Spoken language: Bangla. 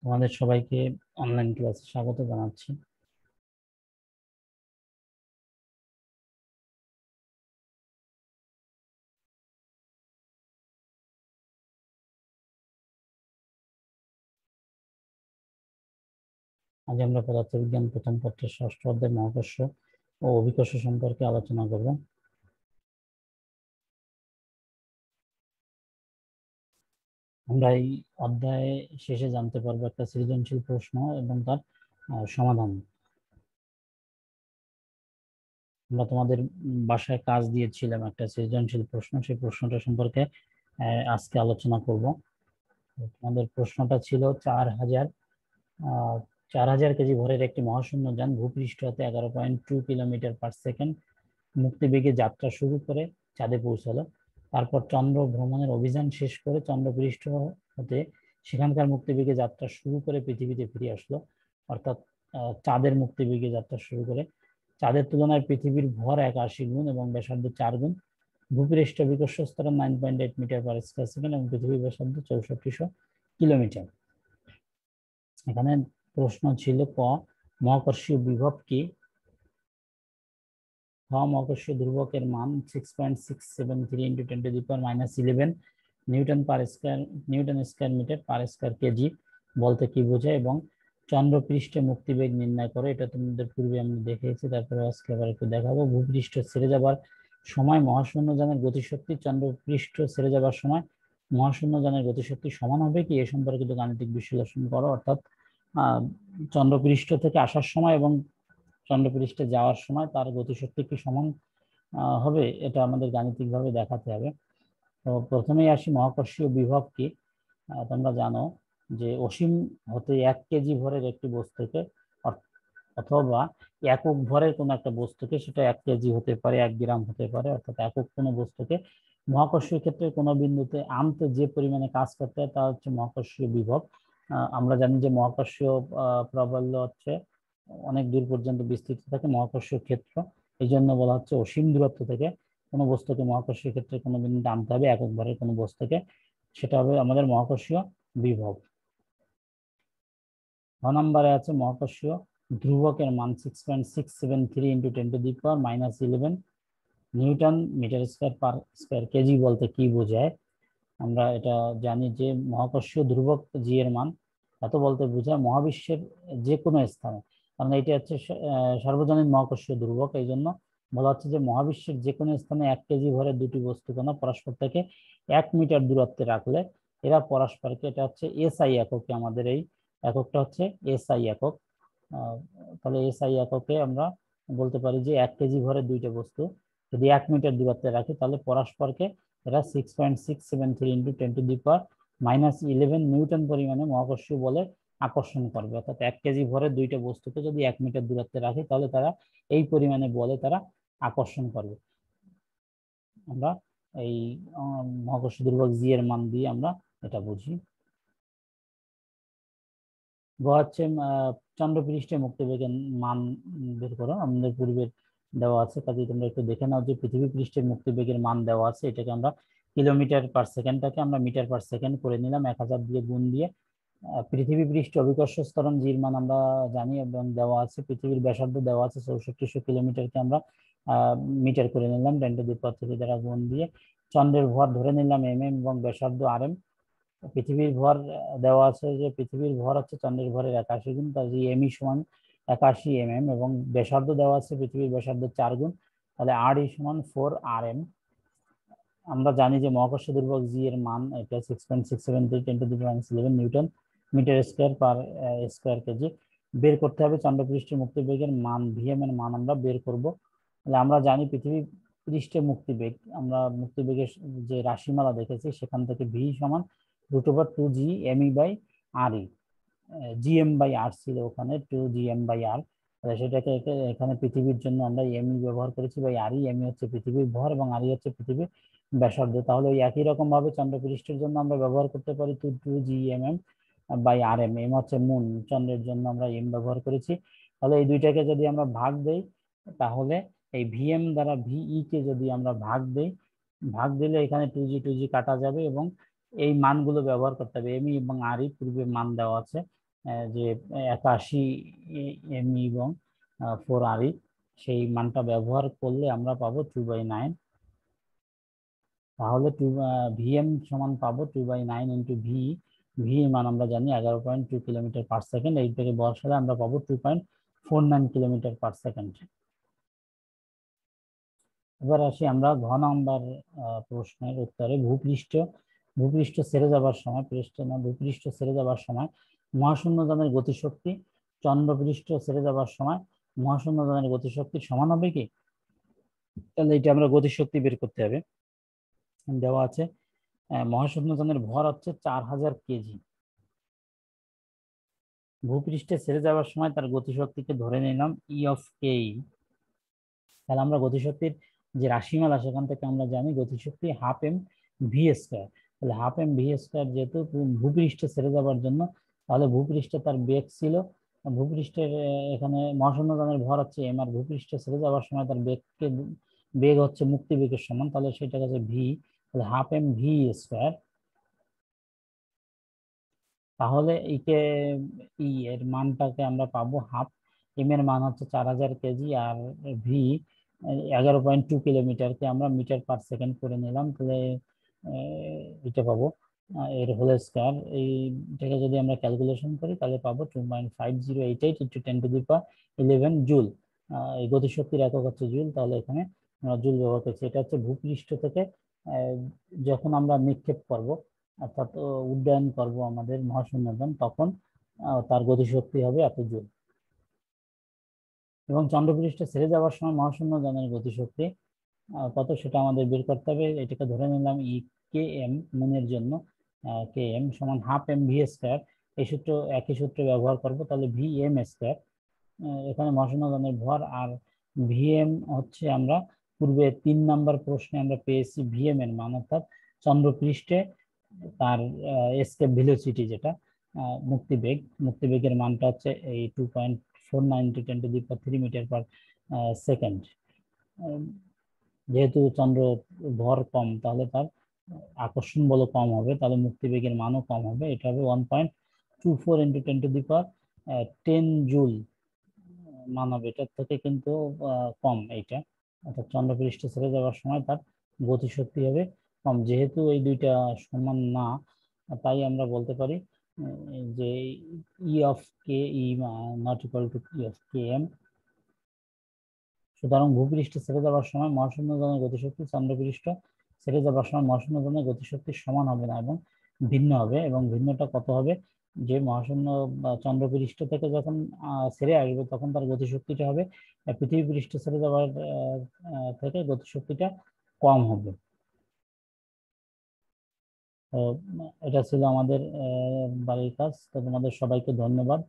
তোমাদের সবাইকে অনলাইন ক্লাসে স্বাগত জানাচ্ছি। আজ আমরা পদার্থবিজ্ঞান প্রথম পত্রের ষষ্ঠ অধ্যায় মহাকর্ষ ও অভিকর্ষ সম্পর্কে আলোচনা করব। আমরা এই অধ্যায়ে শেষে জানতে পারবো একটা সৃজনশীল প্রশ্ন এবং তার সমাধান। আমরা তোমাদের বাসায় কাজ দিয়েছিলাম একটা সৃজনশীল প্রশ্ন, সেই প্রশ্নটা সম্পর্কে আজকে আলোচনা করব। তোমাদের প্রশ্নটা ছিল 4000 কেজি ভরের একটি মহাশূন্য যান ভূপৃষ্ঠ হতে 11.2 কিলোমিটার/সেকেন্ড মুক্তিবেগে যাত্রা শুরু করে চাঁদে পৌঁছালো। তারপর চন্দ্র ভ্রমণের অভিযান শেষ করে চন্দ্রপৃষ্ঠ হতে সেখানকার মুক্তিবেগে যাত্রা শুরু করে পৃথিবীতে ফিরে আসলো। অর্থাৎ চাঁদের মুক্তিবেগে যাত্রা শুরু করে। চাঁদের তুলনায় পৃথিবীর ভর 81 গুণ এবং ব্যাসার্ধ 4 গুণ। ভূপৃষ্ঠ বিকর্ষ স্তর 9.8 মিটার/স্কয়ার সেকেন্ড এবং পৃথিবীর ব্যাসার্ধ 6400 কিলোমিটার। এখানে প্রশ্ন ছিল ক, মহাকর্ষীয় বিভব কি? মহাকর্ষীয় ধ্রুবকের মান 6.673 × 10⁻11 newton square metre per square KG বলতে কি বোঝায় এবং চন্দ্রপৃষ্ঠে মুক্তিবেগ নির্ণয় করে। এটা তোমাদের পূর্বে আমি দেখিয়েছি, তারপরে আজকে আবার একটু দেখাবো। ভূপৃষ্ঠ ছেড়ে যাবার সময় মহাশূন্যযানের গতিশক্তি চন্দ্রপৃষ্ঠ ছেড়ে যাবার সময় মহাশূন্যযানের গতিশক্তি সমান হবে কি, এ সম্পর্কিত গাণিতিক বিশ্লেষণ করো। অর্থাৎ চন্দ্রপৃষ্ঠ থেকে আসার সময় এবং চন্দ্রপৃষ্ঠে যাওয়ার সময় তার গতিশক্তি কি সমান হবে, এটা আমাদের গাণিতিকভাবে দেখাতে হবে। তো প্রথমেই আসি মহাকর্ষীয় বিভব কি। তোমরা জানো যে অসীম হতে 1 কেজি ভরের একটি বস্তুকে অথবা একক ভরের কোনো একটা বস্তুকে, সেটা 1 কেজি হতে পারে, 1 গ্রাম হতে পারে, অর্থাৎ একক কোনো বস্তুকে মহাকর্ষীয় ক্ষেত্রে কোনো বিন্দুতে আনতে যে পরিমাণে কাজ করতে হয় তা হচ্ছে মহাকর্ষীয় বিভব। আমরা জানি যে মহাকর্ষীয় প্রাবল্য হচ্ছে অনেক দূর পর্যন্ত বিস্তৃত থাকে মহাকর্ষীয় ক্ষেত্র। এই জন্য বলা হচ্ছে অসীম দূরত্ব থেকে কোনো বস্তুকে মহাকর্ষীয় ক্ষেত্রে কোনো বিন্দুতে আনতে হবে একক ভরের কোনো বস্তুকে, সেটা হবে আমাদের মহাকর্ষীয় বিভব। নম্বরে আছে মহাকর্ষীয় ধ্রুবকের মান 6.673 × 10⁻11 newton metre square per square KG বলতে কি বোঝায়। আমরা এটা জানি যে মহাকর্ষীয় ধ্রুবক জি এর মান এত বলতে বোঝায় মহাবিশ্বের যে কোনো স্থানে, কারণ এটা হচ্ছে সার্বজনীন মহাকর্ষীয় ধ্রুবক। এই জন্য বলা হচ্ছে যে মহাবিশ্বের যে কোনো স্থানে 1 কেজি ভরের দুটি বস্তুকণা পরস্পর থেকে 1 মিটার দূরত্বে রাখলে এরা পরস্পরকে, এটা হচ্ছে এসআই এককে, আমাদের এই এককটা হচ্ছে এসআই একক। তাহলে এসআই এককে আমরা বলতে পারি যে 1 কেজি ভরের দুইটা বস্তু যদি 1 মিটার দূরত্বে রাখি তাহলে পরস্পরকে এরা 6.673 × 10⁻11 নিউটন পরিমাণে মহাকর্ষীয় বলে আকর্ষণ করবে। অর্থাৎ 1 কেজি ভরের দুইটা বস্তুকে যদি 1 মিটার দূরত্বে রাখি তাহলে তারা এই পরিমাণে বলে তারা আকর্ষণ করবে। আমরা এই মহাকর্ষ ধ্রুবক জি এর মান দিয়ে আমরা এটা বুঝি। হচ্ছে চন্দ্রপৃষ্ঠে মুক্তিবেগের মান বের করো। আমাদের পূর্বের দেওয়া আছে, কাজে তোমরা একটু দেখে নাও যে পৃথিবী পৃষ্ঠের মুক্তিবেগের মান দেওয়া আছে। এটাকে আমরা কিলোমিটার/সেকেন্ডটাকে আমরা মিটার/সেকেন্ড করে নিলাম 1000 দিয়ে গুণ দিয়ে। পৃথিবী পৃষ্ঠ অভিকর্ষ ত্বরণ জির মান আমরা জানি এবং দেওয়া আছে। পৃথিবীর ব্যাসার্ধ দেওয়া আছে 6400 কিলোমিটারকে আমরা মিটার করে নিলাম 10⁻³ দ্বারা গুণ দিয়ে। চন্দ্রের ভর ধরে নিলাম এবং ব্যাসার্ধ rm। পৃথিবীর ভর দেওয়া আছে যে পৃথিবীর ভর হচ্ছে চন্দ্রের ভরের 81 গুণ, তাই এমই সমান 81 এবং ব্যাসার্ধ দেওয়া আছে পৃথিবীর ব্যাসার্ধ 4 গুণ, তাহলে আর ই সমান 4 rm। আমরা জানি যে মহাকর্ষ ধ্রুবক জি এর মান এটা 6.673 × 10⁻11 newton metre square per square KG. বের করতে হবে চন্দ্রপৃষ্ঠের মুক্তিবেগের মান, ভিএম এর মান আমরা বের করব। তাহলে আমরা জানি পৃথিবী পৃষ্ঠে মুক্তিবেগ, আমরা মুক্তিবেগের যে রাশিমালা দেখেছি সেখান থেকে ভি সমান √2gme/re। gm/r ছিল ওখানে 2gm/r, সেটাকে এখানে পৃথিবীর জন্য আমরা এমই ব্যবহার করেছি বাই আরই। এমই হচ্ছে পৃথিবীর ভর এবং আরই হচ্ছে পৃথিবীর ব্যাসার্ধ। তাহলে ওই একই রকম ভাবে চন্দ্রপৃষ্ঠের জন্য আমরা ব্যবহার করতে পারি 2gmm/rm। এম হচ্ছে মুন, চন্দ্রের জন্য আমরা এম ব্যবহার করেছি। তাহলে এই দুইটাকে যদি আমরা ভাগ দেই তাহলে এই ভিএম দ্বারা ভিই কে যদি আমরা ভাগ দেই, ভাগ দিলে এখানে 2g কাটা যাবে এবং এই মানগুলো ব্যবহার করতে হবে। এমই এবং আরই পূর্বে মান দেওয়া আছে, যে 81 এমই এবং 4 আরই, সেই মানটা ব্যবহার করলে আমরা পাবো 2/9। তাহলে ভিএম সমান পাবো 2/9 ইন্টু ভি। ভি এর মান আমরা জানি 11.2 কিলোমিটার পার সেকেন্ড, এইটাকে বসালে আমরা পাবো 2.49 কিলোমিটার পার সেকেন্ড। এবার আসি আমরা ঘ নাম্বার প্রশ্নের উত্তরে। ভূপৃষ্ঠ ছেড়ে যাবার সময়, ভূপৃষ্ঠ ছেড়ে যাবার সময় মহাশূন্যযানের গতিশক্তি চন্দ্রপৃষ্ঠ ছেড়ে যাবার সময় মহাশূন্যযানের গতিশক্তির সমান হবে কি? তাহলে এটা আমরা গতিশক্তি বের করতে হবে। দেওয়া আছে মহাশূন্যযানের ভর হচ্ছে 4000 কেজি। ভূপৃষ্ঠে ছেড়ে যাওয়ার সময় তার গতিশক্তিকে ধরে নিলাম ই অফ কে। তাহলে আমরা গতিশক্তির যে রাশিমালা সেখান থেকে আমরা জানি গতিশক্তি হাফ এম ভি স্কোয়ার। তাহলে হাফ এম ভি স্কোয়ার যেহেতু ভূপৃষ্ঠে ছেড়ে যাওয়ার জন্য, তাহলে ভূপৃষ্ঠে তার বেগ ছিল, ভূপৃষ্ঠের এখানে মহাশূন্যযানের ভর হচ্ছে এম, আর ভূপৃষ্ঠে ছেড়ে যাওয়ার সময় তার বেগ হচ্ছে মুক্তি বেগের সমান, তাহলে সেটা হচ্ছে ভি। তাহলে হাফ এম ভি স্কোয়ার। তাহলে এর মানটাকে আমরা পাবো হাফ। এম এর মান হচ্ছে 4000 কেজি, আর ভি 11.2 কিলোমিটারকে আমরা মিটার পার সেকেন্ড করে নিলাম। তাহলে এটা পাবো এর হোল স্কয়ার। এইটাকে যদি আমরা ক্যালকুলেশন করি তাহলে পাবো 2.5088 ইন্টু 10⁻11 জুল। এই গতিশক্তির একক হচ্ছে জুল, তাহলে এখানে আমরা জুল ব্যবহার করছি। এটা হচ্ছে ভূপৃষ্ঠ থেকে যখন আমরা নিক্ষেপ করব, অর্থাৎ উড্ডয়ন করব আমাদের মহাশূন্যযান, তখন তার গতিশক্তি হবে এত জুল। এবং চন্দ্রপৃষ্ঠে ছেড়ে যাওয়ার সময় মহাশূন্যযানের গতিশক্তি কত সেটা আমাদের বের করতে হবে। এটাকে ধরে নিলাম ই কে এম মনের জন্য, কে এম সমান হাফ এম ভি স্কোয়ার। এই সূত্র, একই সূত্র ব্যবহার করব, তাহলে ভি এম স্কোয়ার। এখানে মহাশূন্যযানের ভর, আর ভিএম হচ্ছে আমরা পূর্বে 3 নাম্বার প্রশ্নে আমরা পেয়েছি ভিএম এর মান, অর্থাৎ চন্দ্রপৃষ্ঠে তার এসকেপ ভেলোসিটি যেটা মুক্তিবেগের মানটা হচ্ছে এই 2.49 × 10⁻³ মিটার পার সেকেন্ড। যেহেতু চন্দ্র ভর কম, তাহলে তার আকর্ষণ বল কম হবে, তাহলে মুক্তিবেগের মানও কম হবে। এটা হবে 1.24 × 10⁻10 জুল মান হবে। এটার থেকে কিন্তু কম এইটা, অর্থাৎ চন্দ্রপৃষ্ঠে ছেড়ে যাওয়ার সময় তার গতিশক্তি হবে কম। যেহেতু এই দুইটা সমান না, তাই আমরা বলতে পারি যে E of K E not equal to E of K M. সুতরাং ভূপৃষ্ঠে ছেড়ে যাওয়ার সময় মহাশূন্যযানের গতিশক্তি চন্দ্রপৃষ্ঠ ছেড়ে যাওয়ার সময় মহাশূন্যযানের গতিশক্তির সমান হবে না, এবং ভিন্ন হবে। এবং ভিন্নটা কত হবে? যে মহাশূন্য চন্দ্রপৃষ্ঠ থেকে যখন ছেড়ে আসবে তখন তার গতিশক্তিটা হবে পৃথিবী পৃষ্ঠ ছেড়ে যাওয়ার থেকে গতিশক্তিটা কম হবে। তো এটা ছিল আমাদের বাড়ির কাজ। তো তোমাদের সবাইকে ধন্যবাদ।